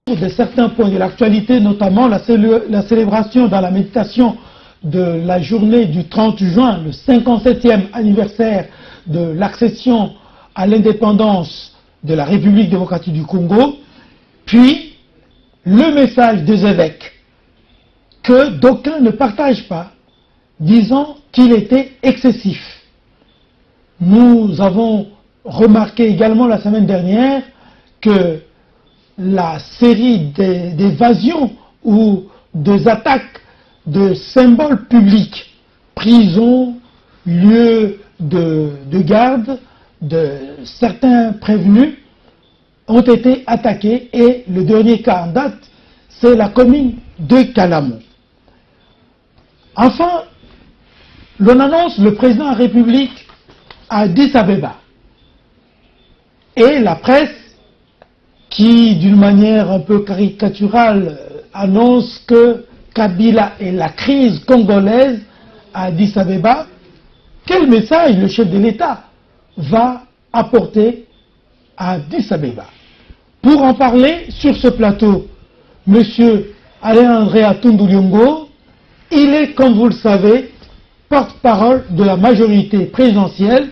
de certains points de l'actualité, notamment la célébration dans la méditation de la journée du 30 juin, le 57e anniversaire de l'accession à l'indépendance de la République démocratique du Congo, puis le message des évêques que d'aucuns ne partagent pas, disant qu'il était excessif. Nous avons remarqué également la semaine dernière que la série d'évasions ou des attaques de symboles publics, prisons, lieux de garde de certains prévenus, ont été attaqués, et le dernier cas en date, c'est la commune de Kalamo. Enfin, l'on annonce le président de la République à Addis Abeba. Et la presse, qui d'une manière un peu caricaturale annonce que Kabila est la crise congolaise à Addis Abeba, quel message le chef de l'État va apporter à Addis Abeba? Pour en parler sur ce plateau, M. Alain-André Atundu Liongo, il est, comme vous le savez, porte-parole de la majorité présidentielle.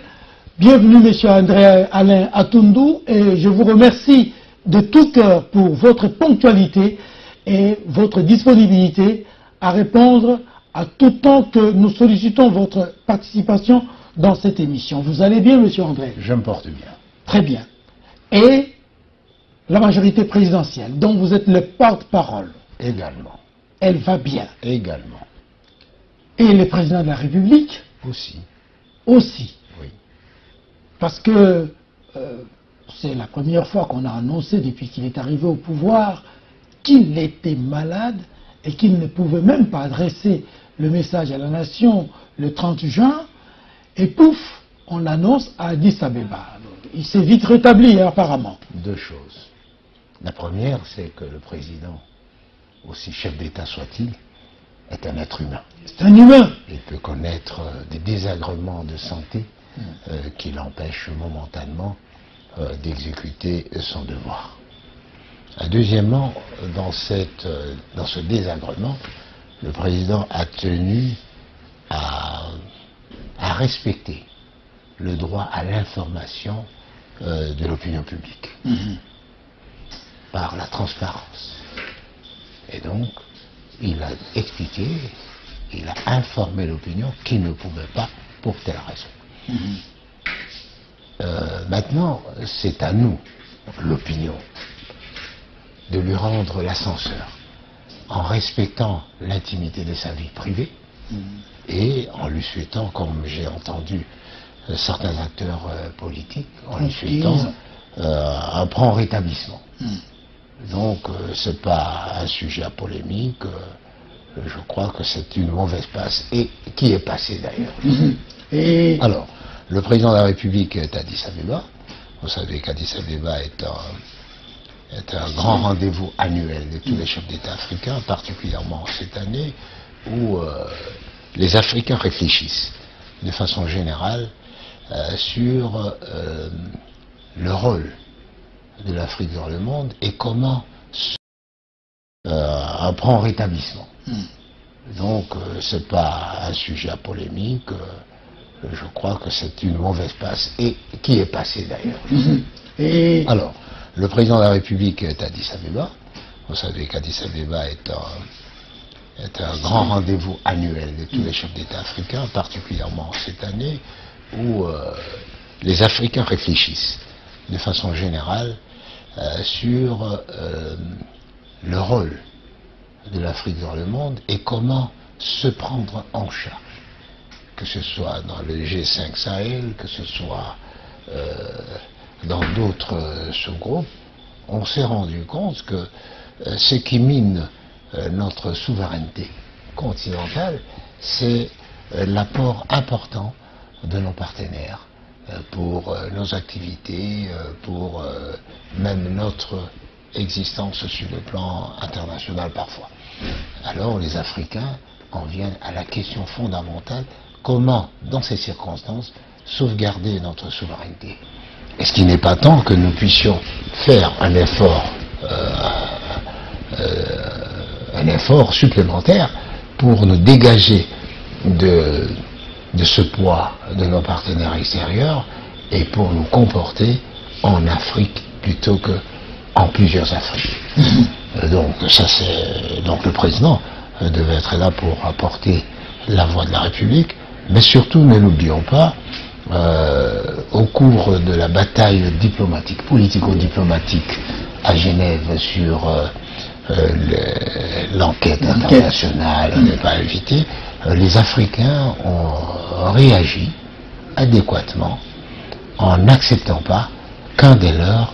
Bienvenue, M. Alain Atundu, et je vous remercie de tout cœur pour votre ponctualité et votre disponibilité à répondre à tout temps que nous sollicitons votre participation dans cette émission. Vous allez bien, M. André? Je me porte bien. Très bien. Et la majorité présidentielle, dont vous êtes le porte-parole, Également. elle va bien. Également. Et le président de la République Aussi. aussi. Oui. Parce que c'est la première fois qu'on a annoncé depuis qu'il est arrivé au pouvoir qu'il était malade et qu'il ne pouvait même pas adresser le message à la nation le 30 juin. Et pouf, on l'annonce à Addis Abeba. Il s'est vite rétabli, apparemment. Deux choses. La première, c'est que le président, aussi chef d'État soit-il, est un être humain. C'est un humain. Il peut connaître des désagréments de santé qui l'empêchent momentanément d'exécuter son devoir. Deuxièmement, dans ce désagrément, le président a tenu à respecter le droit à l'information de l'opinion publique par la transparence. Et donc, il a expliqué, il a informé l'opinion qu'il ne pouvait pas pour telle raison. Maintenant, c'est à nous, l'opinion, de lui rendre l'ascenseur en respectant l'intimité de sa vie privée et en lui souhaitant, comme j'ai entendu certains acteurs politiques, en lui souhaitant un prompt rétablissement. Donc, c'est pas un sujet à polémique. Je crois que c'est une mauvaise passe, et qui est passée d'ailleurs. Alors, le président de la République est à Addis Abeba. Vous savez qu'Addis Abeba est un grand rendez-vous annuel de tous les chefs d'État africains, particulièrement cette année, où les Africains réfléchissent de façon générale sur le rôle de l'Afrique dans le monde et comment un prompt rétablissement. Donc, c'est pas un sujet à polémique. Je crois que c'est une mauvaise passe, et qui est passée d'ailleurs. Alors, le président de la République est à Addis Abeba. Vous savez qu'Addis Abeba est un grand rendez-vous annuel de tous les chefs d'État africains, particulièrement cette année, où les Africains réfléchissent de façon générale sur le rôle de l'Afrique dans le monde et comment se prendre en charge, que ce soit dans le G5 Sahel, que ce soit dans d'autres sous-groupes. On s'est rendu compte que ce qui mine notre souveraineté continentale, c'est l'apport important de nos partenaires pour nos activités, pour même notre existence sur le plan international parfois. Alors les Africains en viennent à la question fondamentale: comment, dans ces circonstances, sauvegarder notre souveraineté? Est-ce qu'il n'est pas temps que nous puissions faire un effort un effort supplémentaire pour nous dégager de ce poids de nos partenaires extérieurs et pour nous comporter en Afrique plutôt que en plusieurs Afriques. Donc le président devait être là pour apporter la voix de la République, mais surtout ne l'oublions pas, au cours de la bataille diplomatique, politico-diplomatique à Genève sur l'enquête internationale, on n'est pas invité, les Africains ont réagi adéquatement en n'acceptant pas qu'un des leurs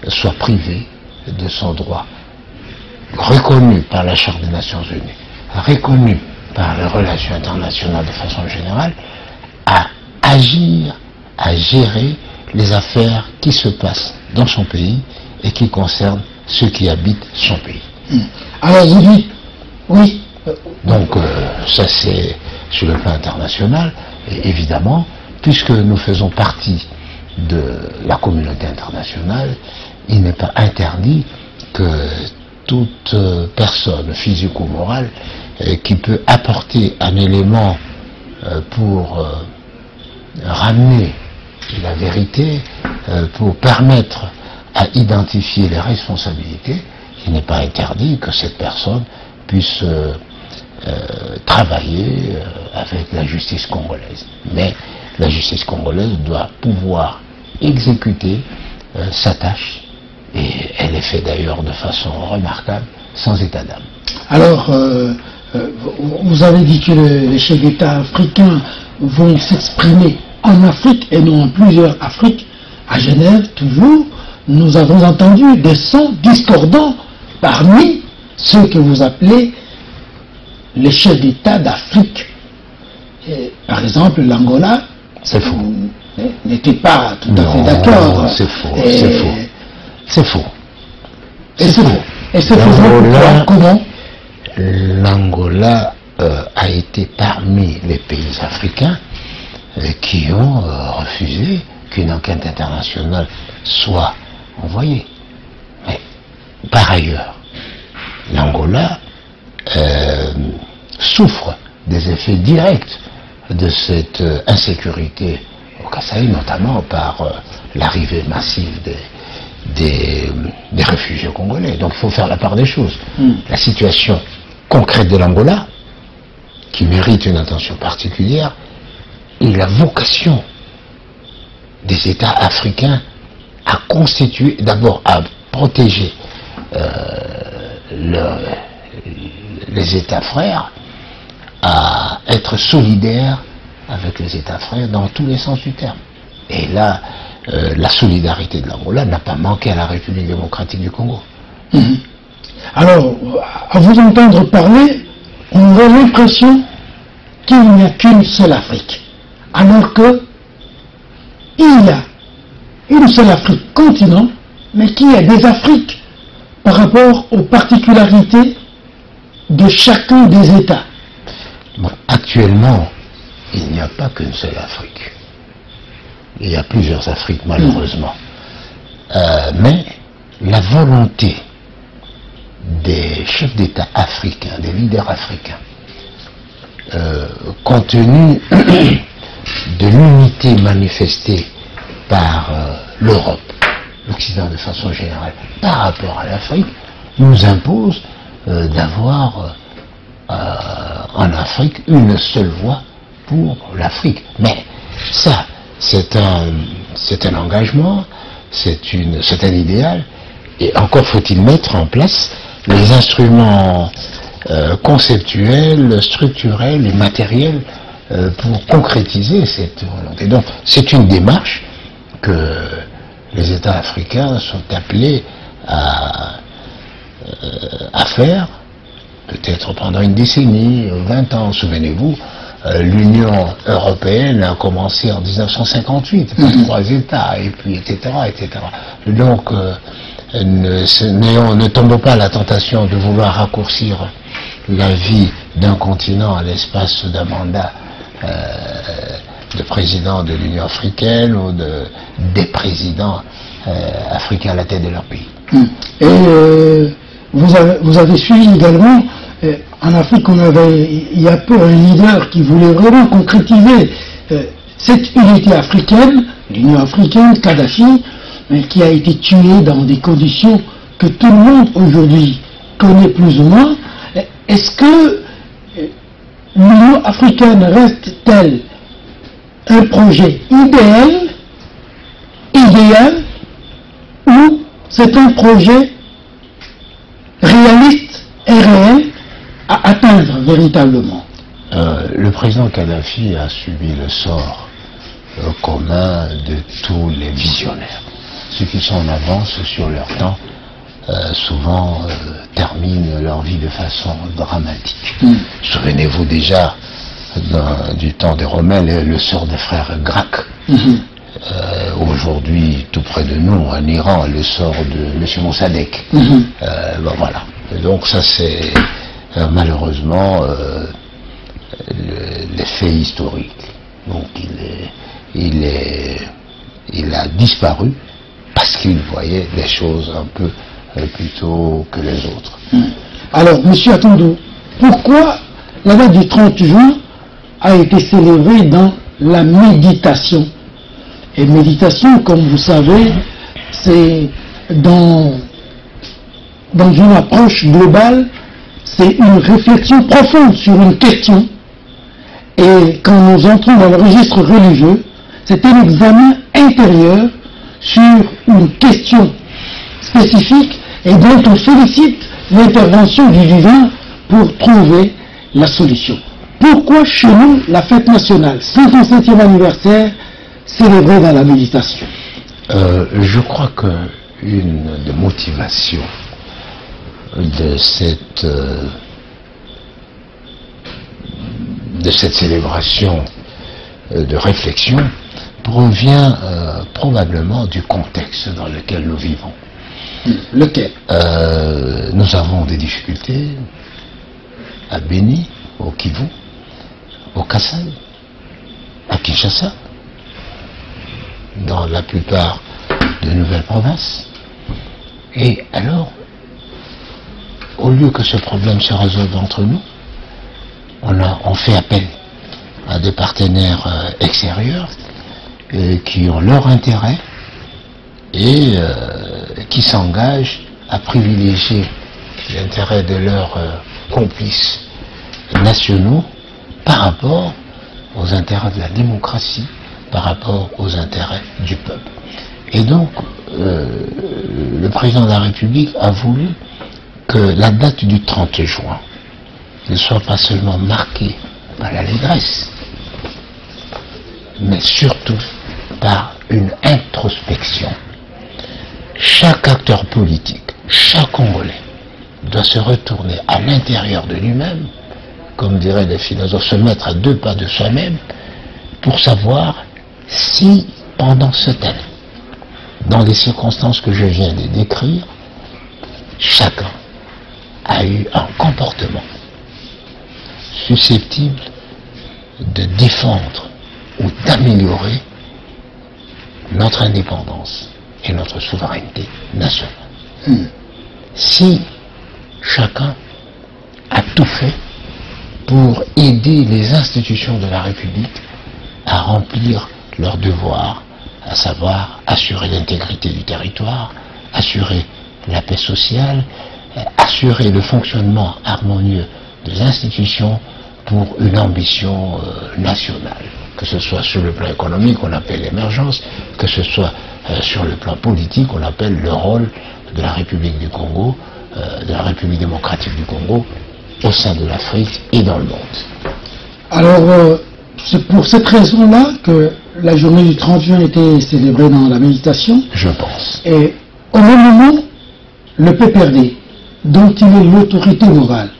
soit privé de son droit, reconnu par la Charte des Nations Unies, reconnu par les relations internationales de façon générale, à agir, à gérer les affaires qui se passent dans son pays et qui concernent ceux qui habitent son pays. Alors vous dites, oui. Donc ça c'est sur le plan international, et évidemment, puisque nous faisons partie de la communauté internationale, il n'est pas interdit que toute personne physique ou morale qui peut apporter un élément pour ramener la vérité, pour permettre à identifier les responsabilités, il n'est pas interdit que cette personne puisse travailler avec la justice congolaise. Mais la justice congolaise doit pouvoir exécuter sa tâche, et elle est faite d'ailleurs de façon remarquable, sans état d'âme. Alors, vous avez dit que les chefs d'État africains vont s'exprimer en Afrique et non en plusieurs Afriques. À Genève, toujours, nous avons entendu des sons discordants parmi ceux que vous appelez les chefs d'État d'Afrique. Par exemple, l'Angola n'était pas tout à fait d'accord. C'est faux, c'est faux. C'est faux. Et c'est faux. Et c'est faux. Comment? L'Angola a été parmi les pays africains qui ont refusé qu'une enquête internationale soit envoyée. Mais par ailleurs, l'Angola souffre des effets directs de cette insécurité au Kasaï, notamment par l'arrivée massive des réfugiés congolais. Donc il faut faire la part des choses. La situation concrète de l'Angola, qui mérite une attention particulière, est la vocation des États africains à constituer, d'abord à protéger les États frères, à être solidaires avec les États frères dans tous les sens du terme. Et là, la solidarité de l'Angola n'a pas manqué à la République démocratique du Congo. Alors, à vous entendre parler, on a l'impression qu'il n'y a qu'une seule Afrique, alors que il y a une seule Afrique continent, mais qu'il y a des Afriques par rapport aux particularités de chacun des États. Bon, actuellement, il n'y a pas qu'une seule Afrique. Il y a plusieurs Afriques, malheureusement. Mais la volonté des chefs d'État africains, des leaders africains, compte tenu de l'unité manifestée par l'Europe, l'Occident de façon générale, par rapport à l'Afrique, nous impose d'avoir en Afrique une seule voix pour l'Afrique. Mais ça, c'est un engagement, c'est un idéal, et encore faut-il mettre en place les instruments conceptuels, structurels et matériels pour concrétiser cette volonté. Donc c'est une démarche que les États africains sont appelés à faire, peut-être pendant une décennie, 20 ans. Souvenez-vous, l'Union européenne a commencé en 1958, par 3 États, et puis etc. Donc ne tombons pas à la tentation de vouloir raccourcir la vie d'un continent à l'espace d'un mandat de président de l'Union africaine ou des présidents africains à la tête de leur pays. Et vous avez suivi également en Afrique, il y a peu un leader qui voulait vraiment concrétiser cette unité africaine, l'Union africaine, Kadhafi, mais qui a été tué dans des conditions que tout le monde aujourd'hui connaît plus ou moins. Est-ce que l'Union africaine reste-t-elle un projet idéal, ou c'est un projet réaliste et réel à atteindre véritablement? Le président Kadhafi a subi le sort commun de tous les visionnaires. Ceux qui sont en avance sur leur temps souvent terminent leur vie de façon dramatique. Souvenez-vous déjà du temps des Romains, le sort des frères Gracques. Aujourd'hui, tout près de nous, en Iran, le sort de M. Mossadegh. Ben voilà. Et donc ça c'est malheureusement l'effet historique. Donc il a disparu parce qu'il voyait les choses un peu plus tôt que les autres. Alors, M. Atondo, pourquoi la date du 30 juin a été célébrée dans la méditation? Et méditation, comme vous savez, c'est dans une approche globale, c'est une réflexion profonde sur une question. Et quand nous entrons dans le registre religieux, c'est un examen intérieur sur une question spécifique et dont on sollicite l'intervention du divin pour trouver la solution. Pourquoi chez nous la fête nationale, 57e anniversaire, célébrée dans la méditation? Je crois que une des motivations de cette célébration de réflexion provient probablement du contexte dans lequel nous vivons. Lequel? Nous avons des difficultés à Béni, au Kivu, au Kasaï, à Kinshasa, dans la plupart de nouvelles provinces. Et alors, au lieu que ce problème se résolve entre nous, on fait appel à des partenaires extérieurs qui ont leur intérêt et qui s'engagent à privilégier l'intérêt de leurs complices nationaux par rapport aux intérêts de la démocratie, par rapport aux intérêts du peuple. Et donc, le président de la République a voulu que la date du 30 juin ne soit pas seulement marquée par l'allégresse, mais surtout par une introspection. Chaque acteur politique, chaque Congolais doit se retourner à l'intérieur de lui-même, comme diraient les philosophes, se mettre à 2 pas de soi-même pour savoir si, pendant cette année, dans les circonstances que je viens de décrire, chacun a eu un comportement susceptible de défendre ou d'améliorer notre indépendance et notre souveraineté nationale. Si chacun a tout fait pour aider les institutions de la République à remplir leur devoir, à savoir assurer l'intégrité du territoire, assurer la paix sociale, assurer le fonctionnement harmonieux des institutions pour une ambition nationale, que ce soit sur le plan économique, on appelle l'émergence, que ce soit sur le plan politique, on appelle le rôle de la République du Congo, de la République démocratique du Congo, au sein de l'Afrique et dans le monde. Alors, c'est pour cette raison-là que la journée du 30 juin était célébrée dans la méditation. Je pense. Et au même moment, le PPRD, dont il est l'autorité morale,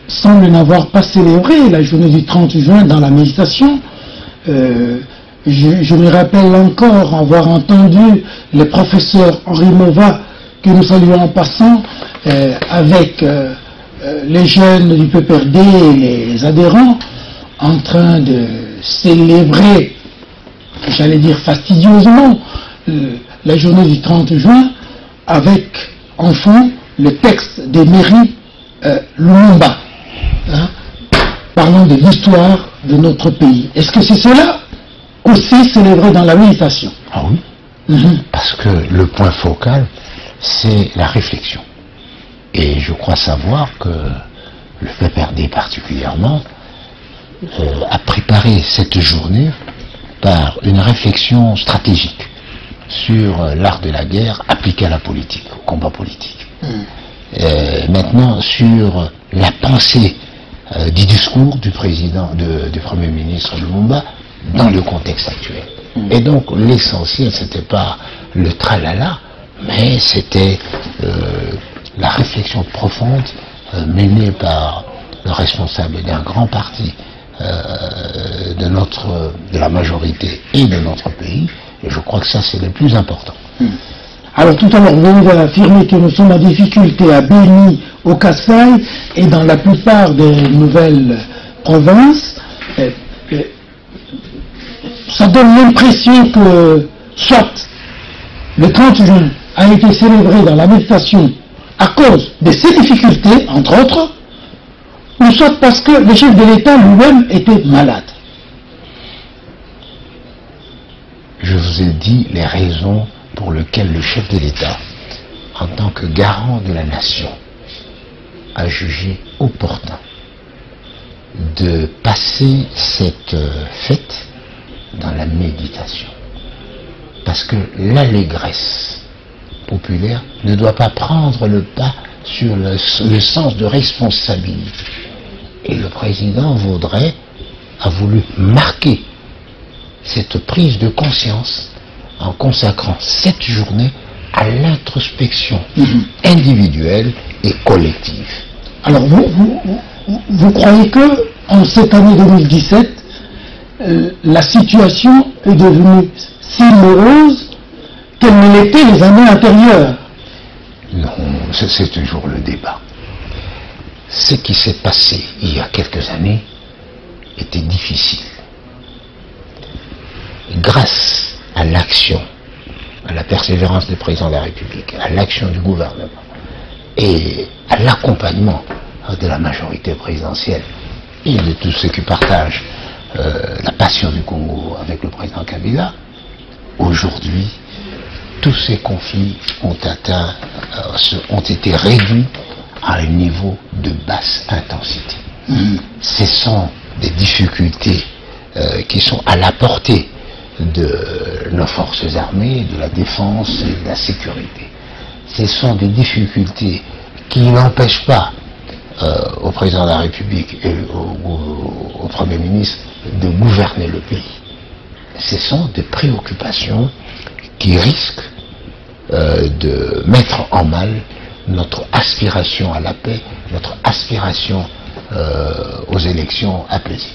semble n'avoir pas célébré la journée du 30 juin dans la méditation. Je me rappelle encore avoir entendu le professeur Henri Mova, que nous saluons en passant, avec les jeunes du PPRD et les adhérents, en train de célébrer, j'allais dire fastidieusement, la journée du 30 juin, avec en fond le texte des mairies Lumumba, hein, parlant de l'histoire de notre pays. Est-ce que c'est cela aussi célébré dans la méditation? Ah oui, parce que le point focal, c'est la réflexion. Et je crois savoir que le PPRD particulièrement a préparé cette journée par une réflexion stratégique sur l'art de la guerre appliqué à la politique, au combat politique. Maintenant, sur la pensée du discours du président, du Premier ministre Lumumba dans le contexte actuel. Et donc, l'essentiel, c'était pas le tralala, mais c'était la réflexion profonde menée par le responsable d'un grand parti de la majorité et de notre pays. Et je crois que ça, c'est le plus important. Alors tout à l'heure, vous avez affirmé que nous sommes en difficulté à Béni, au Kasaï et dans la plupart des nouvelles provinces. Ça donne l'impression que soit le 30 juin a été célébré dans la méditation à cause de ces difficultés, entre autres, ou soit parce que le chef de l'État lui-même était malade. Je vous ai dit les raisons pour lesquelles le chef de l'État, en tant que garant de la nation, a jugé opportun de passer cette fête dans la méditation. Parce que l'allégresse populaire ne doit pas prendre le pas sur le sens de responsabilité. Et le président a voulu marquer cette prise de conscience en consacrant cette journée à l'introspection individuelle et collective. Alors vous croyez que en cette année 2017, la situation est devenue si morose qu'elle ne l'était les années antérieures? Non, c'est toujours le débat. Ce qui s'est passé il y a quelques années était difficile. Grâce à l'action, à la persévérance du président de la République, à l'action du gouvernement et à l'accompagnement de la majorité présidentielle et de tous ceux qui partagent la passion du Congo avec le président Kabila, aujourd'hui, tous ces conflits ont été réduits à un niveau de basse intensité. Ce sont des difficultés qui sont à la portée de nos forces armées, de la défense et de la sécurité. Ce sont des difficultés qui n'empêchent pas au président de la République et au Premier ministre de gouverner le pays. Ce sont des préoccupations qui risquent de mettre en mal notre aspiration à la paix, notre aspiration aux élections apaisées.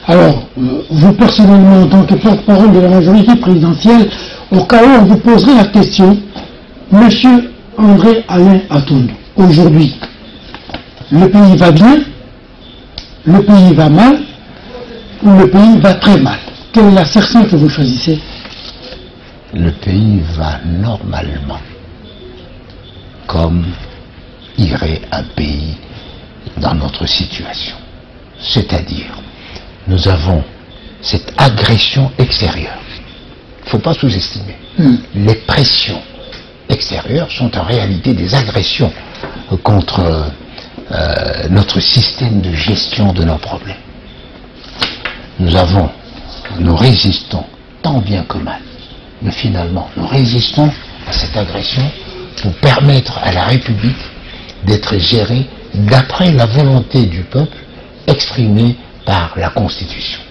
Alors, vous personnellement, en tant que porte-parole de la majorité présidentielle, au cas où on vous poserait la question, Monsieur André Alain Atondo, aujourd'hui, le pays va bien, le pays va mal, ou le pays va très mal? Quelle est l'assertion que vous choisissez? Le pays va normalement, comme irait un pays dans notre situation. C'est-à-dire, nous avons cette agression extérieure. Il ne faut pas sous-estimer. Les pressions extérieures sont en réalité des agressions contre notre système de gestion de nos problèmes. Nous résistons tant bien que mal. Mais finalement, nous résistons à cette agression pour permettre à la République d'être gérée d'après la volonté du peuple exprimée par la Constitution.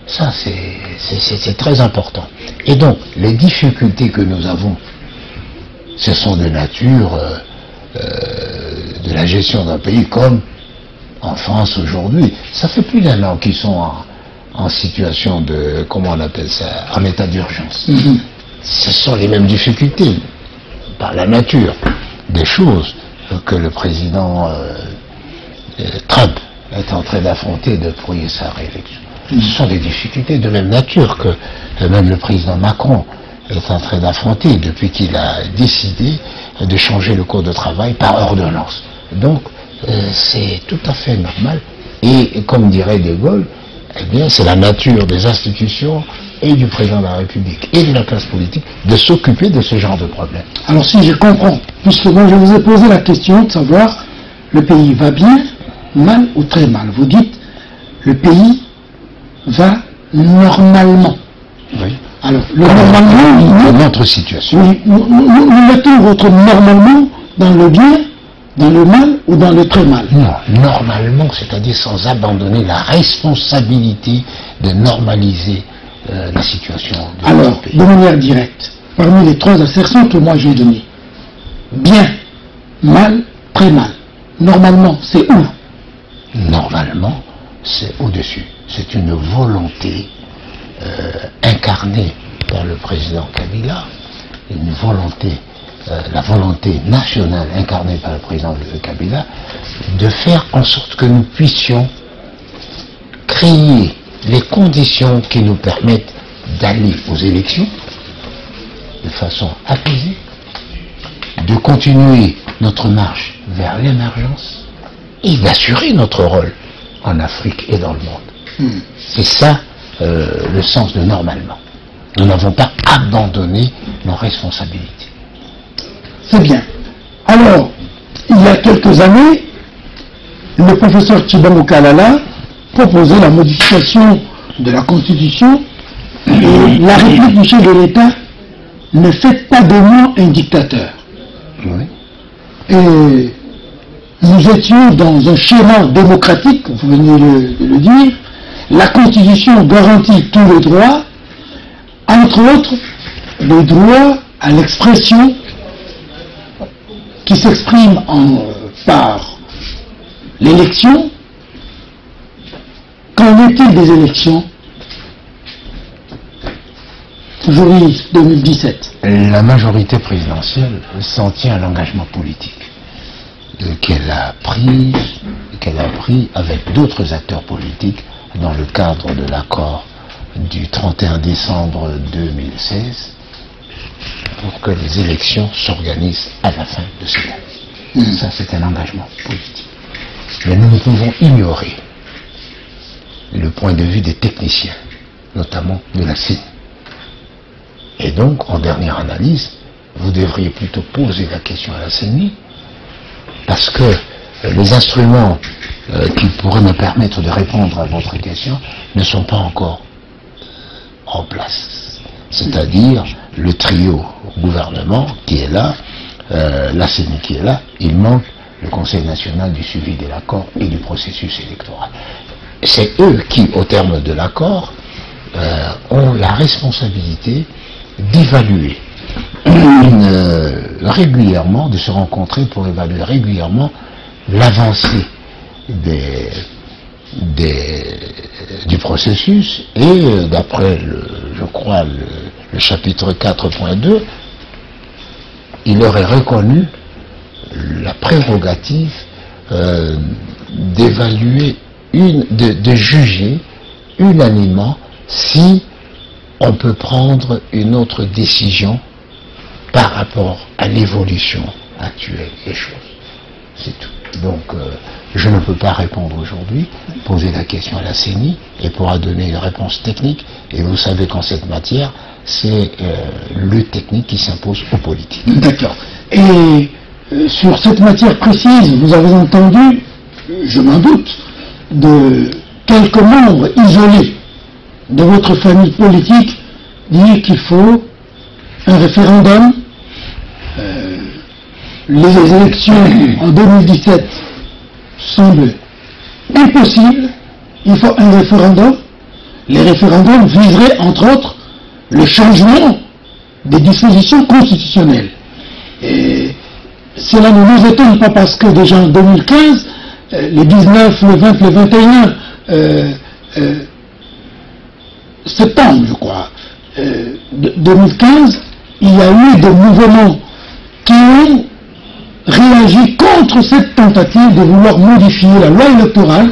Ça, c'est très important. Et donc, les difficultés que nous avons, ce sont de nature de la gestion d'un pays comme en France aujourd'hui. Ça fait plus d'1 an qu'ils sont en situation de, comment on appelle ça, en état d'urgence. Ce sont les mêmes difficultés, par la nature des choses que le président Trump est en train d'affronter depuis sa réélection. Ce sont des difficultés de même nature que même le président Macron est en train d'affronter depuis qu'il a décidé de changer le code de travail par ordonnance. Donc, c'est tout à fait normal. Et comme dirait De Gaulle, eh bien, c'est la nature des institutions et du président de la République et de la classe politique de s'occuper de ce genre de problème. Alors si je comprends, puisque moi je vous ai posé la question de savoir, le pays va bien, mal ou très mal. Vous dites, le pays va normalement. Oui. Alors, le normalement, notre situation. Oui, nous mettons votre normalement dans le bien, dans le mal ou dans le très mal? Non, normalement, c'est-à-dire sans abandonner la responsabilité de normaliser la situation de notre pays. De manière directe, parmi les trois assertions que moi j'ai données, bien, mal, très mal, normalement, c'est où? Normalement, c'est au-dessus. C'est une volonté incarnée par le président Kabila, une volonté, la volonté nationale incarnée par le président Kabila, de faire en sorte que nous puissions créer les conditions qui nous permettent d'aller aux élections de façon apaisée, de continuer notre marche vers l'émergence et d'assurer notre rôle en Afrique et dans le monde. C'est ça le sens de normalement. Nous n'avons pas abandonné nos responsabilités. C'est bien. Alors, il y a quelques années, le professeur Tshibamou Kalala proposait la modification de la Constitution et la République du chef de l'État ne fait pas de nous un dictateur. Oui. Et nous étions dans un schéma démocratique, vous venez de le dire. La Constitution garantit tous les droits, entre autres le droit à l'expression qui s'exprime par l'élection. Qu'en est-il des élections aujourd'hui 2017? La majorité présidentielle s'en tient à l'engagement politique qu'elle a pris avec d'autres acteurs politiques dans le cadre de l'accord du 31 décembre 2016 pour que les élections s'organisent à la fin de cette année. Ça, c'est un engagement politique. Mais nous ne pouvons ignorer le point de vue des techniciens, notamment de la CENI. Et donc, en dernière analyse, vous devriez plutôt poser la question à la CENI, parce que les instruments qui pourraient me permettre de répondre à votre question ne sont pas encore en place. C'est-à-dire le trio gouvernement qui est là, la CENI qui est là, il manque le Conseil national du suivi de l'accord et du processus électoral. C'est eux qui, au terme de l'accord, ont la responsabilité d'évaluer régulièrement, de se rencontrer pour évaluer régulièrement l'avancée du processus et d'après, je crois, le chapitre 4.2, il leur est reconnu la prérogative d'évaluer, de juger unanimement si on peut prendre une autre décision par rapport à l'évolution actuelle des choses. C'est tout. Donc, je ne peux pas répondre aujourd'hui, poser la question à la CENI et pourra donner une réponse technique. Et vous savez qu'en cette matière, c'est le technique qui s'impose aux politiques. D'accord. Et sur cette matière précise, vous avez entendu, je m'en doute, de quelques membres isolés de votre famille politique dire qu'il faut un référendum. Les élections en 2017 semblent impossibles. Il faut un référendum. Les référendums viseraient, entre autres, le changement des dispositions constitutionnelles. Et cela ne nous étonne pas parce que déjà en 2015, les 19, le 20, le 21 septembre, je crois, 2015, il y a eu des mouvements qui ont réagi contre cette tentative de vouloir modifier la loi électorale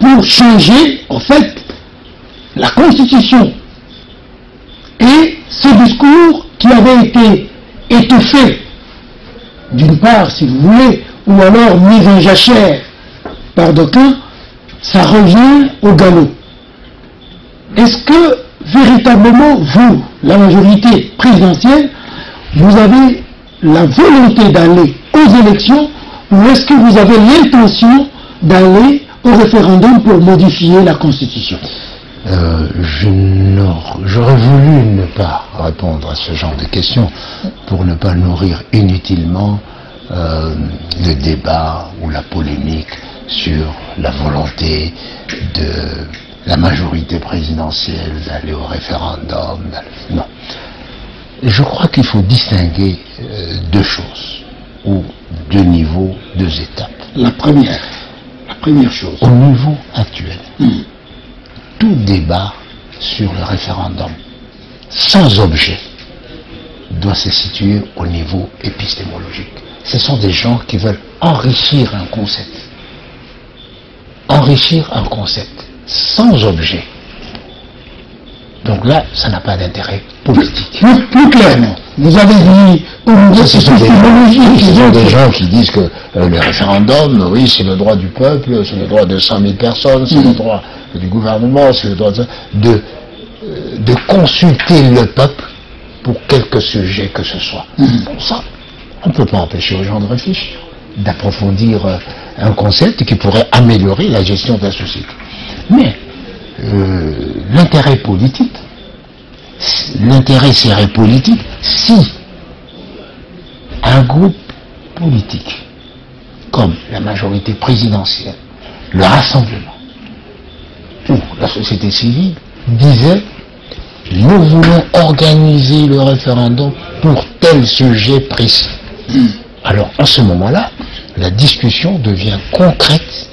pour changer, en fait, la Constitution. Et ce discours qui avait été étouffé, d'une part, si vous voulez, ou alors mise en jachère par d'aucuns, ça revient au galop. Est-ce que véritablement, vous, la majorité présidentielle, vous avez la volonté d'aller aux élections, ou est-ce que vous avez l'intention d'aller au référendum pour modifier la Constitution? J'aurais voulu ne pas répondre à ce genre de questions pour ne pas nourrir inutilement le débat ou la polémique sur la volonté de la majorité présidentielle d'aller au référendum. Non. Je crois qu'il faut distinguer deux choses, ou deux niveaux, deux étapes. La première chose. Au niveau actuel, tout débat sur le référendum, sans objet, doit se situer au niveau épistémologique. Ce sont des gens qui veulent enrichir un concept. Enrichir un concept, sans objet. Donc là, ça n'a pas d'intérêt politique. Plus clairement, vous avez dit au niveau épistémologique. Ce sont des gens qui disent que le référendum, oui, c'est le droit du peuple, c'est le droit de 100 000 personnes, c'est le droit du gouvernement, c'est le droit de consulter le peuple pour quelque sujet que ce soit. Pour ça, on ne peut pas empêcher aux gens de réfléchir, d'approfondir un concept qui pourrait améliorer la gestion de la société. Mais l'intérêt politique, l'intérêt serait politique si un groupe politique, comme la majorité présidentielle, le Rassemblement, ou la société civile, disait « Nous voulons organiser le référendum pour tel sujet précis ». Alors, à ce moment-là, la discussion devient concrète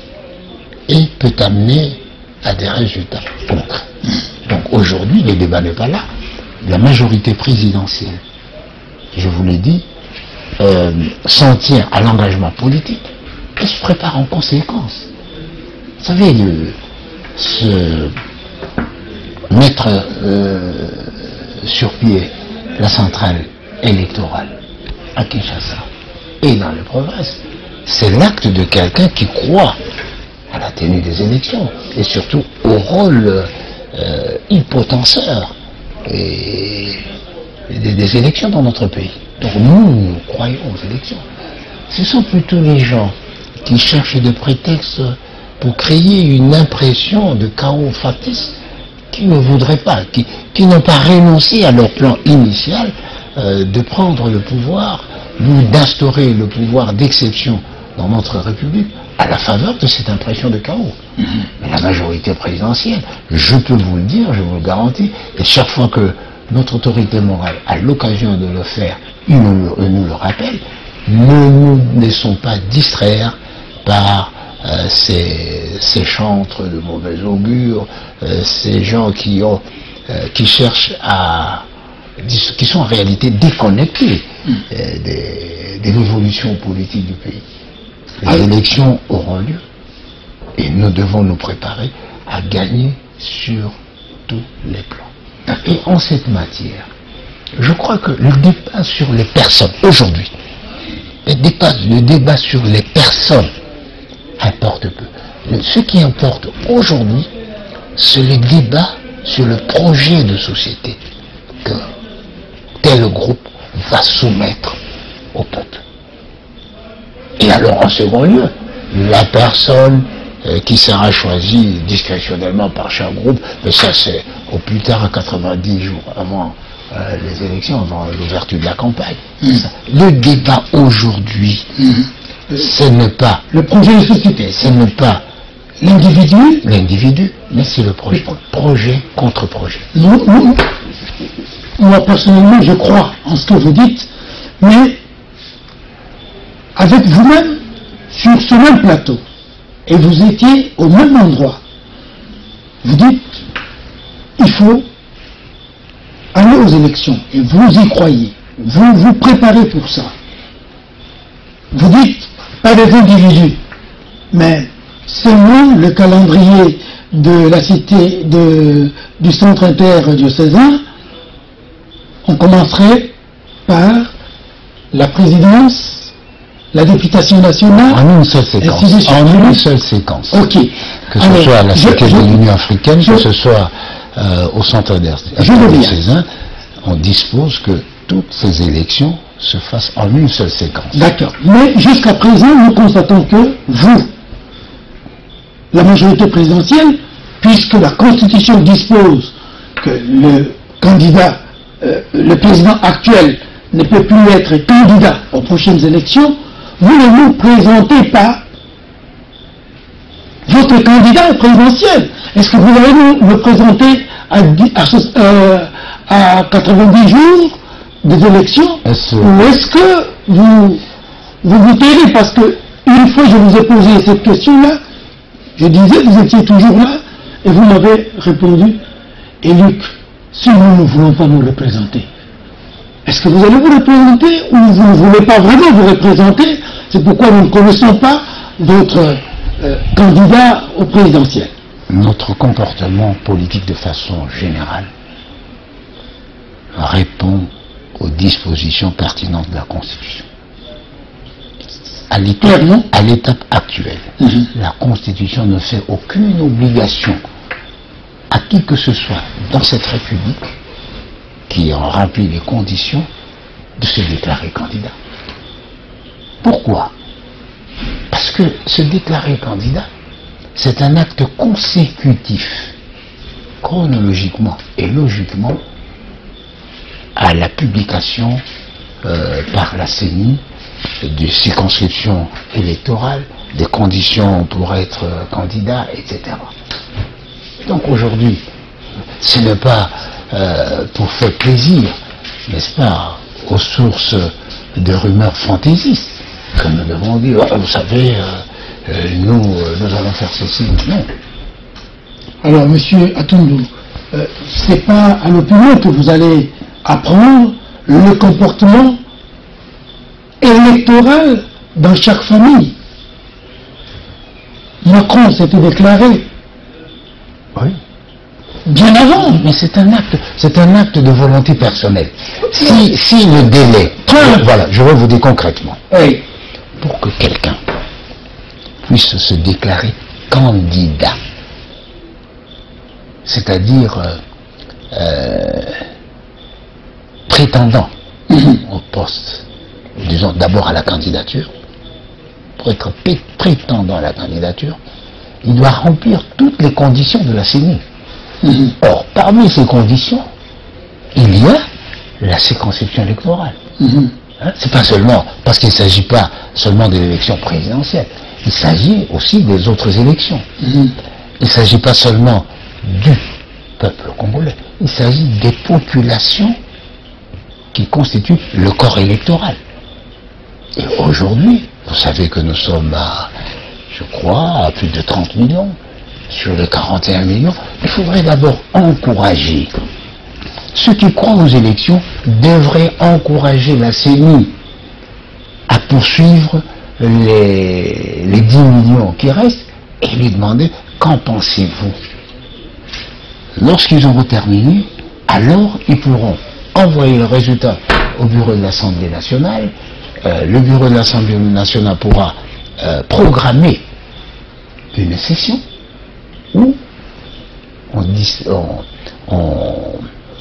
et peut amener à des résultats concrets. Donc, aujourd'hui, le débat n'est pas là. La majorité présidentielle, je vous l'ai dit, s'en tient à l'engagement politique et se prépare en conséquence. Vous savez, se mettre sur pied la centrale électorale à Kinshasa et dans les provinces, c'est l'acte de quelqu'un qui croit à la tenue des élections et surtout au rôle hypotenseur des élections dans notre pays. Donc nous croyons aux élections. Ce sont plutôt les gens qui cherchent des prétextes pour créer une impression de chaos factice qui ne voudraient pas, qui n'ont pas renoncé à leur plan initial de prendre le pouvoir ou d'instaurer le pouvoir d'exception dans notre République à la faveur de cette impression de chaos. Mais la majorité présidentielle, je peux vous le dire, je vous le garantis, et chaque fois que notre autorité morale a l'occasion de le faire, il nous le rappelle, ne nous laissons pas distraire par ces chantres de mauvais augure, ces gens qui cherchent qui sont en réalité déconnectés de l'évolution politique du pays. Les élections auront lieu et nous devons nous préparer à gagner sur tous les plans. Et en cette matière, je crois que le débat sur les personnes, aujourd'hui, le débat sur les personnes importe peu. Ce qui importe aujourd'hui, c'est le débat sur le projet de société que tel groupe va soumettre au peuple. Et alors, en second lieu, la personne qui sera choisie discrétionnellement par chaque groupe, mais ça c'est au plus tard à 90 jours avant les élections, avant l'ouverture de la campagne. Le débat aujourd'hui, ce n'est pas le projet de société, ce n'est pas l'individu, mais c'est le projet. Projet contre projet. Moi personnellement, je crois en ce que vous dites, mais avec vous-même sur ce même plateau, et vous étiez au même endroit, vous dites il faut aller aux élections, et vous y croyez, vous vous préparez pour ça. Vous dites pas des individus, mais selon le calendrier de la cité du centre interdiocésain, on commencerait par la présidence la députation nationale. En une seule séquence. En une seule séquence. Ok. Que ce soit à la Cité de l'Union africaine, que ce soit au centre de Cézanne, on dispose que toutes ces élections se fassent en une seule séquence. D'accord. Mais jusqu'à présent, nous constatons que vous, la majorité présidentielle, puisque la Constitution dispose que le candidat, le président actuel ne peut plus être candidat aux prochaines élections, vous ne nous présentez pas votre candidat présidentiel. Est-ce que vous allez nous le présenter à 90 jours des élections, ou est-ce que vous vous tairez? Parce que une fois je vous ai posé cette question-là, je disais, vous étiez toujours là, et vous m'avez répondu, et Luc, si nous ne voulons pas nous représenter, est-ce que vous allez vous représenter, ou vous ne voulez pas vraiment vous représenter? C'est pourquoi nous ne connaissons pas d'autres candidats au présidentiel. Notre comportement politique de façon générale répond aux dispositions pertinentes de la Constitution. À l'étape actuelle, la Constitution ne fait aucune obligation à qui que ce soit dans cette République qui en remplit les conditions de se déclarer candidat. Pourquoi? Parce que se déclarer candidat, c'est un acte consécutif, chronologiquement et logiquement, à la publication par la CENI des circonscriptions électorales, des conditions pour être candidat, etc. Donc aujourd'hui, ce n'est pas pour faire plaisir, n'est-ce pas, aux sources de rumeurs fantaisistes que nous devons dire, ah, vous savez, nous allons faire ceci. Non. Alors, monsieur Atundou, c'est pas à l'opinion que vous allez apprendre le comportement électoral dans chaque famille. Macron s'était déclaré. Oui. Bien avant. Mais c'est un acte de volonté personnelle. Si le délai, voilà, je vais vous dire concrètement. Oui. Pour que quelqu'un puisse se déclarer candidat, c'est-à-dire prétendant au poste, disons d'abord à la candidature, pour être prétendant à la candidature, il doit remplir toutes les conditions de la CENI. Or, parmi ces conditions, il y a la circonscription électorale. C'est pas seulement, parce qu'il ne s'agit pas seulement de l'élection présidentielle, il s'agit aussi des autres élections. Il ne s'agit pas seulement du peuple congolais, il s'agit des populations qui constituent le corps électoral. Et aujourd'hui, vous savez que nous sommes à, je crois, à plus de 30 millions, sur les 41 millions. Il faudrait d'abord encourager. Ceux qui croient aux élections devraient encourager la CENI à poursuivre les 10 millions qui restent et lui demander qu'en pensez-vous. Lorsqu'ils auront terminé, alors ils pourront envoyer le résultat au bureau de l'Assemblée nationale. Le bureau de l'Assemblée nationale pourra programmer une session où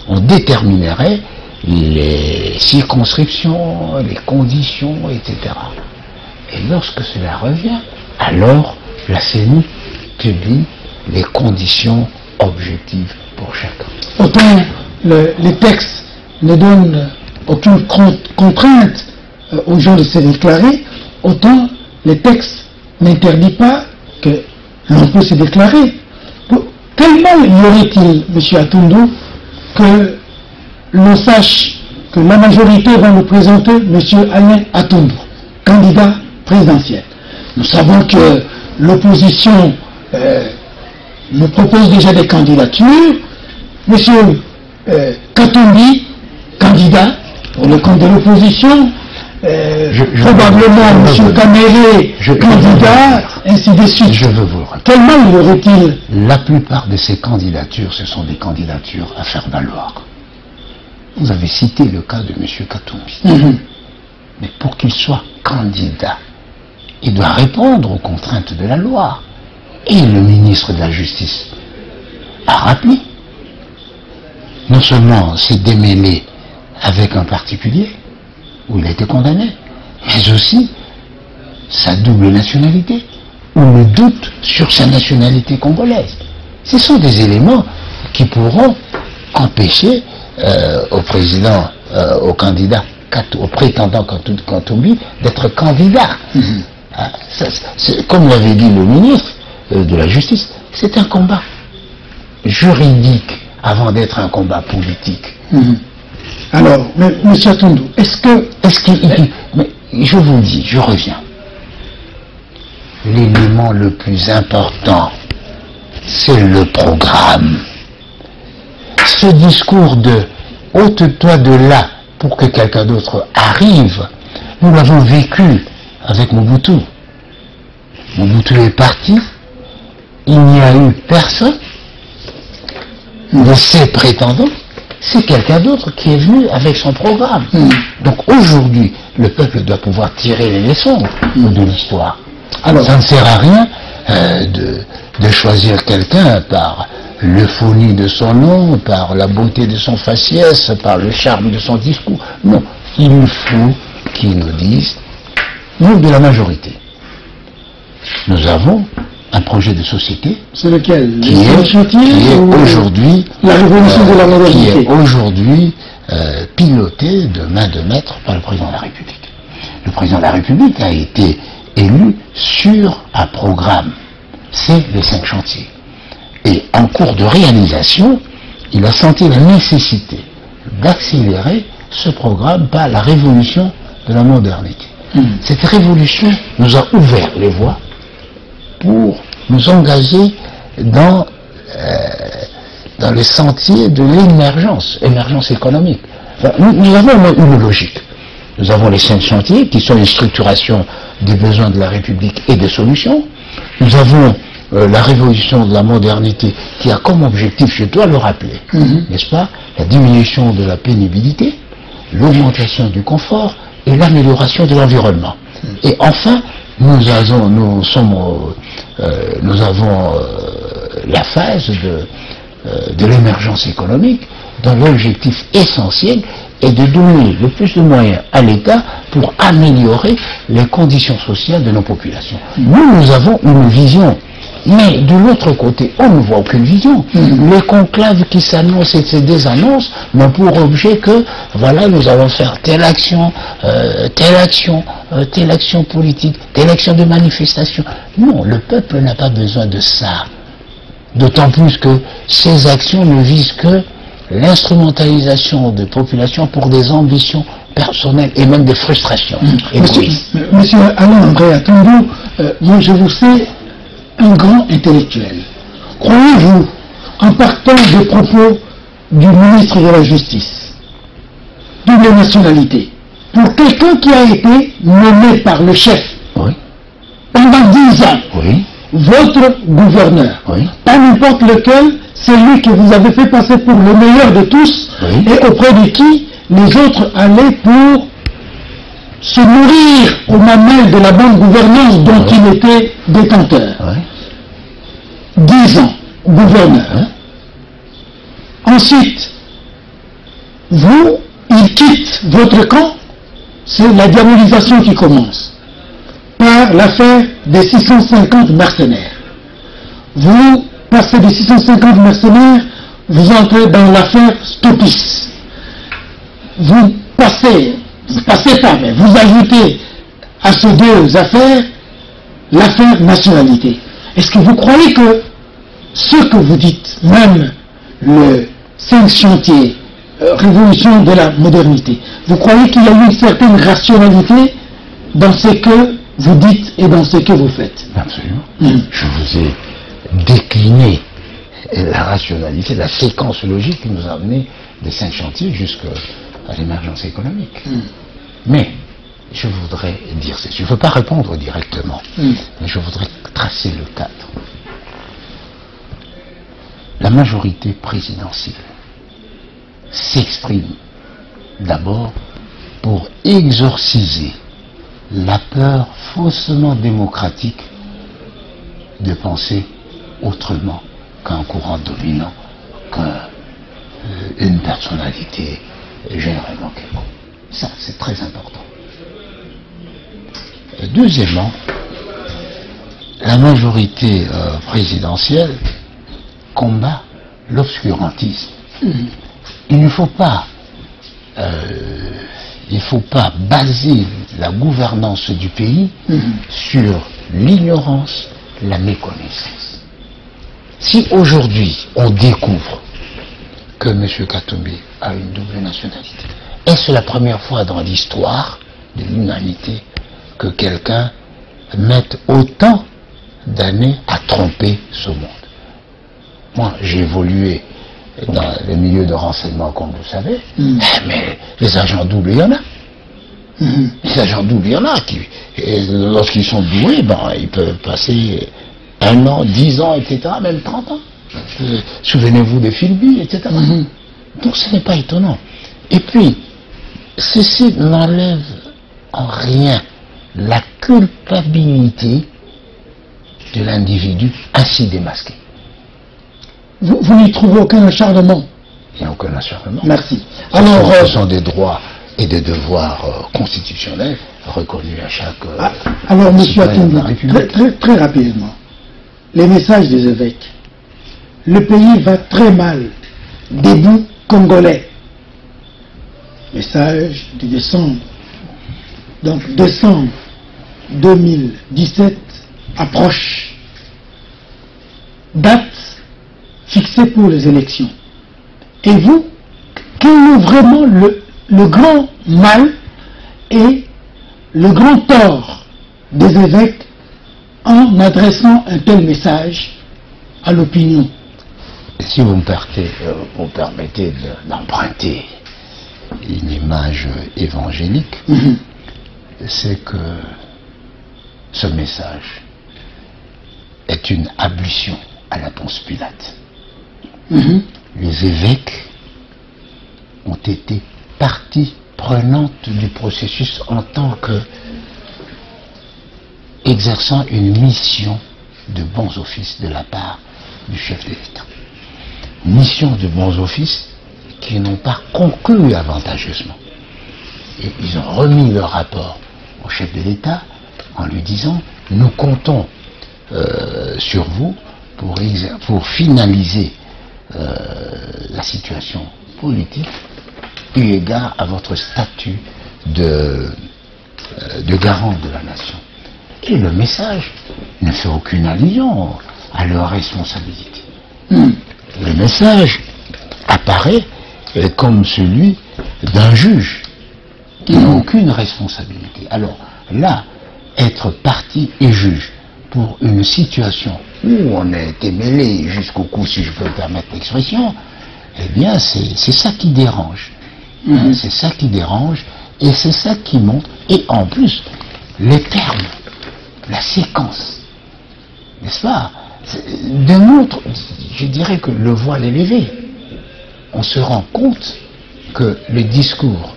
on déterminerait les circonscriptions, les conditions, etc. Et lorsque cela revient, alors la CENI publie les conditions objectives pour chacun. Autant les textes ne donnent aucune contrainte aux gens de se déclarer, autant les textes n'interdisent pas que l'on peut se déclarer. Quel mal y aurait-il, M. Atundou, que l'on sache que la majorité va nous présenter M. Alain Atundou, candidat présidentiel? Nous savons que l'opposition nous propose déjà des candidatures. M. Katumbi, candidat pour le compte de l'opposition. Probablement M. Kamere, candidat, ainsi de suite. Je veux vous rappeler. Quel mal y aurait-il? La plupart de ces candidatures, ce sont des candidatures à faire valoir. Vous avez cité le cas de M. Katumbi. Mais pour qu'il soit candidat, il doit répondre aux contraintes de la loi. Et le ministre de la Justice a rappelé. Non seulement s'est démêlé avec un particulier, où il a été condamné, mais aussi sa double nationalité, ou le doute sur sa nationalité congolaise. Ce sont des éléments qui pourront empêcher au président, au candidat, au prétendant Katumbi d'être candidat. Comme l'avait dit le ministre de la Justice, c'est un combat juridique avant d'être un combat politique. Alors, M. Atundu, est-ce que... Mais je vous dis, je reviens. L'élément le plus important, c'est le programme. Ce discours de « ôte-toi de là pour que quelqu'un d'autre arrive », nous l'avons vécu avec Mobutu. Mobutu est parti, il n'y a eu personne de ses prétendants, c'est quelqu'un d'autre qui est venu avec son programme. Donc aujourd'hui, le peuple doit pouvoir tirer les leçons de l'histoire. Alors, ça ne sert à rien de choisir quelqu'un par l'euphonie de son nom, par la beauté de son faciès, par le charme de son discours. Non, il faut qu'ils nous disent, nous de la majorité, nous avons un projet de société. C'est lequel? Qui est aujourd'hui la révolution de la modernité, qui est aujourd'hui piloté de main de maître par le président de la République. Le président de la République a été élu sur un programme, c'est les 5 chantiers. Et en cours de réalisation, il a senti la nécessité d'accélérer ce programme par la révolution de la modernité. Cette révolution nous a ouvert les voies pour nous engager dans le sentier de l'émergence, émergence économique. Enfin, nous avons une logique. Nous avons les 5 chantiers qui sont une structuration des besoins de la République et des solutions. Nous avons la révolution de la modernité qui a comme objectif, je dois le rappeler, n'est-ce pas, la diminution de la pénibilité, l'augmentation du confort et l'amélioration de l'environnement. Et enfin, nous avons la phase de l'émergence économique dont l'objectif essentiel est de donner le plus de moyens à l'État pour améliorer les conditions sociales de nos populations. Nous avons une vision, mais de l'autre côté, on ne voit aucune vision. Les conclaves qui s'annoncent et se désannoncent n'ont pour objet que, voilà, nous allons faire telle action politique, telle action de manifestation. Non, le peuple n'a pas besoin de ça. D'autant plus que ces actions ne visent que l'instrumentalisation de populations pour des ambitions personnelles et même des frustrations. Monsieur Alain-André Atundu, moi je vous sais un grand intellectuel. Croyez-vous, en partant des propos du ministre de la Justice, double nationalité, pour quelqu'un qui a été nommé par le chef pendant 10 ans, votre gouverneur, pas n'importe lequel, c'est lui que vous avez fait passer pour le meilleur de tous, et auprès de qui les autres allaient pour se nourrir aux mamelles de la bonne gouvernance dont il était détenteur. 10 ans, gouverneur. Ensuite, il quitte votre camp, c'est la diabolisation qui commence, par l'affaire des 650 mercenaires. Vous passez des 650 mercenaires, vous entrez dans l'affaire Stopis. Vous passez pas, mais vous ajoutez à ces 2 affaires l'affaire nationalité. Est-ce que vous croyez que ce que vous dites, même le 5 chantiers, révolution de la modernité, vous croyez qu'il y a eu une certaine rationalité dans ce que vous dites et dans ce que vous faites? Absolument. Je vous ai décliné la rationalité, la séquence logique qui nous a amené des 5 chantiers jusqu'à l'émergence économique. Mais je voudrais dire, je ne veux pas répondre directement, mais je voudrais tracer le cadre. La majorité présidentielle s'exprime d'abord pour exorciser la peur faussement démocratique de penser autrement qu'un courant dominant, qu'une personnalité généralement quelconque. Ça, c'est très important. Et deuxièmement, la majorité présidentielle combat l'obscurantisme. Il ne faut pas baser la gouvernance du pays sur l'ignorance, la méconnaissance. Si aujourd'hui on découvre que M. Katumbi a une double nationalité, est-ce la première fois dans l'histoire de l'humanité que quelqu'un mette autant d'années à tromper ce monde? Moi, j'ai évolué dans le milieu de renseignement, comme vous savez, mais les agents doubles, il y en a. Les agents doubles, il y en a qui, lorsqu'ils sont doués, ils peuvent passer 1 an, 10 ans, etc., même 30 ans. Souvenez-vous des Philby, etc. Donc ce n'est pas étonnant. Et puis, ceci n'enlève en rien la culpabilité de l'individu ainsi démasqué. Vous n'y trouvez aucun acharnement? Il n'y a aucun acharnement. Merci. Alors, ce sont des droits et des devoirs constitutionnels reconnus à chaque alors, M. citoyen de la République. Très rapidement, les messages des évêques. Le pays va très mal. Debout congolais. Message de décembre. Donc, décembre 2017 approche. Date fixée pour les élections. Et vous, quel est vraiment le grand mal et le grand tort des évêques en adressant un tel message à l'opinion? Si vous me permettez d'emprunter une image évangélique, c'est que ce message est une ablution à la Ponce Pilate. Les évêques ont été partie prenante du processus en tant que exerçant une mission de bons offices de la part du chef de l'État. Mission de bons offices qui n'ont pas conclu avantageusement. Et ils ont remis leur rapport au chef de l'État en lui disant « Nous comptons sur vous pour finaliser la situation politique eu égard à votre statut de garant de la nation. » Et le message ne fait aucune allusion à leur responsabilité. Le message apparaît comme celui d'un juge qui n'a aucune responsabilité. Alors là, être partie et juge pour une situation où on a été mêlé jusqu'au cou, si je peux me permettre l'expression, eh bien c'est ça qui dérange. C'est ça qui dérange et c'est ça qui montre. Et en plus, les termes, la séquence, n'est-ce pas, démontre, je dirais que le voile est levé. On se rend compte que le discours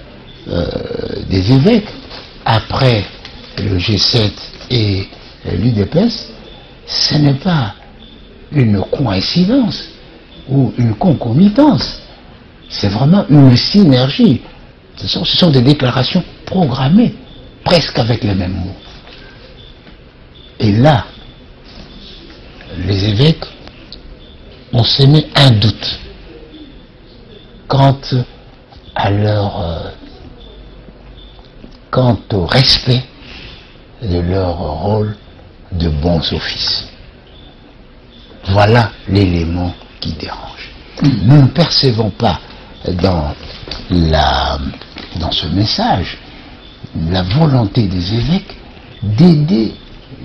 des évêques, après le G7 et l'UDPS, ce n'est pas une coïncidence ou une concomitance, c'est vraiment une synergie. Ce sont des déclarations programmées, presque avec les mêmes mots. Et là, les évêques ont semé un doute quant au respect de leur rôle de bons offices. Voilà l'élément qui dérange. Nous ne percevons pas dans ce message la volonté des évêques d'aider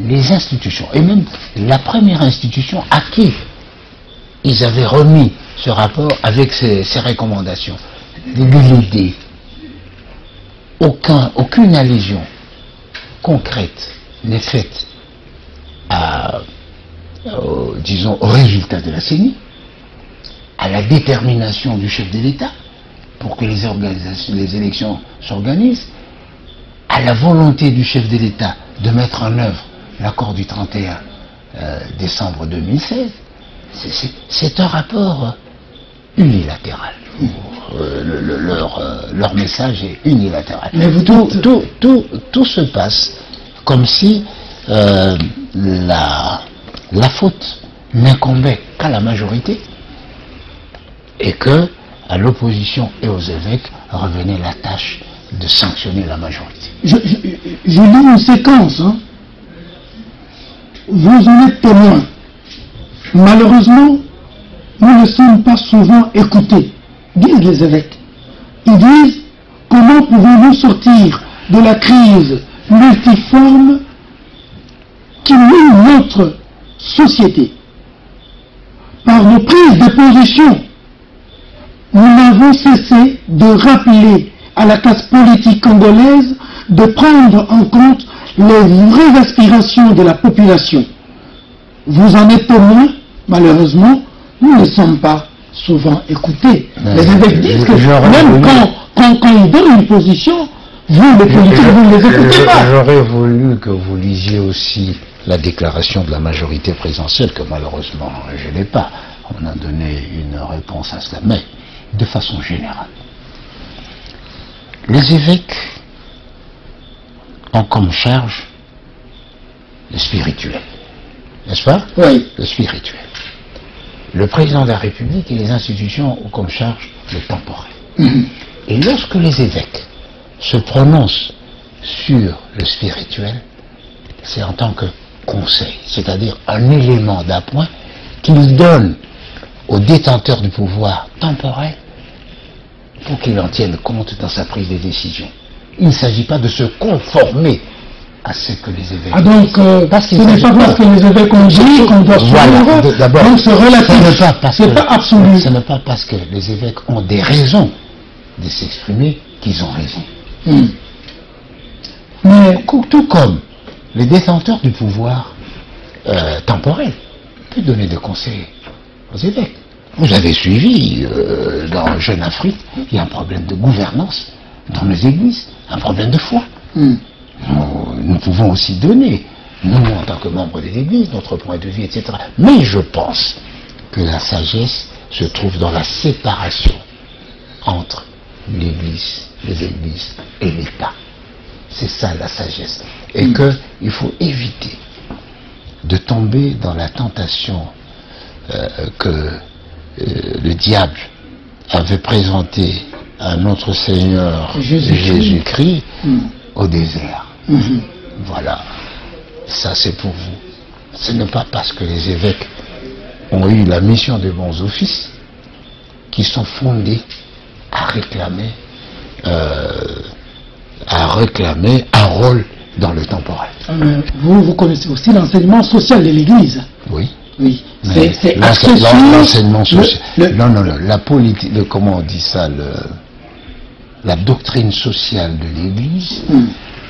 les institutions, et même la première institution à qui ils avaient remis ce rapport avec ces recommandations, de l'aider. Aucune allusion concrète n'est faite disons, au résultat de la CENI, à la détermination du chef de l'État pour que les élections s'organisent, à la volonté du chef de l'État de mettre en œuvre l'accord du 31 décembre 2016, c'est un rapport unilatéral. Leur message est unilatéral. Mais vous tout se passe comme si la faute n'incombait qu'à la majorité et que à l'opposition et aux évêques revenait la tâche de sanctionner la majorité. Je lis une séquence. Hein. Vous en êtes témoin. Malheureusement, nous ne sommes pas souvent écoutés, disent les évêques. Ils disent, comment pouvons-nous sortir de la crise multiforme qui mine notre société? Par nos prises de position, nous n'avons cessé de rappeler à la classe politique congolaise de prendre en compte les vraies aspirations de la population. Vous en êtes témoin, malheureusement, nous ne sommes pas souvent écoutés. Les évêques disent que même quand ils donnent une position, vous, les politiques, vous ne les écoutez pas. J'aurais voulu que vous lisiez aussi la déclaration de la majorité présidentielle, que malheureusement je n'ai pas. On a donné une réponse à cela, mais de façon générale. Les évêques ont comme charge le spirituel, n'est-ce pas? Oui. Le spirituel. Le président de la République et les institutions ont comme charge le temporel. Et lorsque les évêques se prononcent sur le spirituel, c'est en tant que conseil, c'est-à-dire un élément d'appoint qu'ils donnent aux détenteurs du pouvoir temporel pour qu'il en tienne compte dans sa prise de décision. Il ne s'agit pas de se conformer à ce que les évêques donc, ce n'est pas parce que les évêques ont dit qu'on doit suivre, d'abord, donc c'est relatif, c'est pas absolu. Ce n'est pas parce que les évêques ont des raisons de s'exprimer qu'ils ont raison. Mais tout comme les détenteurs du pouvoir temporel peuvent donner des conseils aux évêques. Vous avez suivi, dans Jeune Afrique, il y a un problème de gouvernance dans nos églises, un problème de foi. Nous pouvons aussi donner, nous en tant que membres de l'église, notre point de vue, etc. Mais je pense que la sagesse se trouve dans la séparation entre l'église, les églises et l'État. C'est ça la sagesse. Et qu'il faut éviter de tomber dans la tentation que le diable avait présentée à notre Seigneur Jésus-Christ au désert. Voilà. Ça c'est pour vous. Ce n'est pas parce que les évêques ont eu la mission des bons offices qu'ils sont fondés à réclamer un rôle dans le temporel. Vous connaissez aussi l'enseignement social de l'Église. Oui. Oui. C'est l'enseignement social. Non, la politique, comment on dit ça, la doctrine sociale de l'Église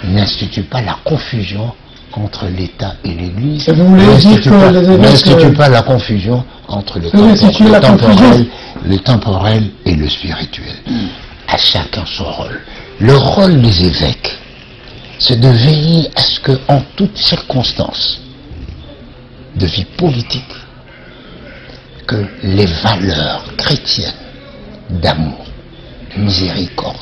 n'institue pas la confusion entre l'État et l'Église. Vous voulez dire que les évêques n'institue pas la confusion entre le temporel et le spirituel. À chacun son rôle. Le rôle des évêques, c'est de veiller à ce que, en toutes circonstances de vie politique, que les valeurs chrétiennes d'amour, de miséricorde,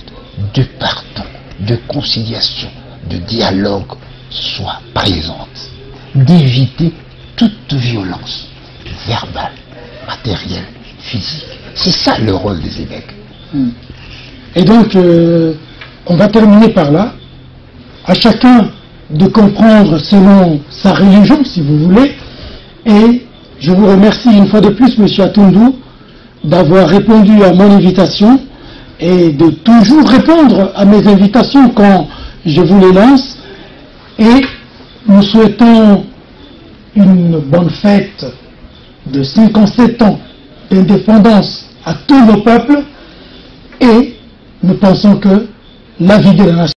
de pardon, de conciliation, de dialogue soient présentes, d'éviter toute violence verbale, matérielle, physique. C'est ça le rôle des évêques. Et donc, on va terminer par là. À chacun de comprendre selon sa religion, si vous voulez. Et je vous remercie une fois de plus, M. Atundou, d'avoir répondu à mon invitation et de toujours répondre à mes invitations quand je vous les lance. Et nous souhaitons une bonne fête de 57 ans d'indépendance à tous nos peuples. Et nous pensons que la vie de la nation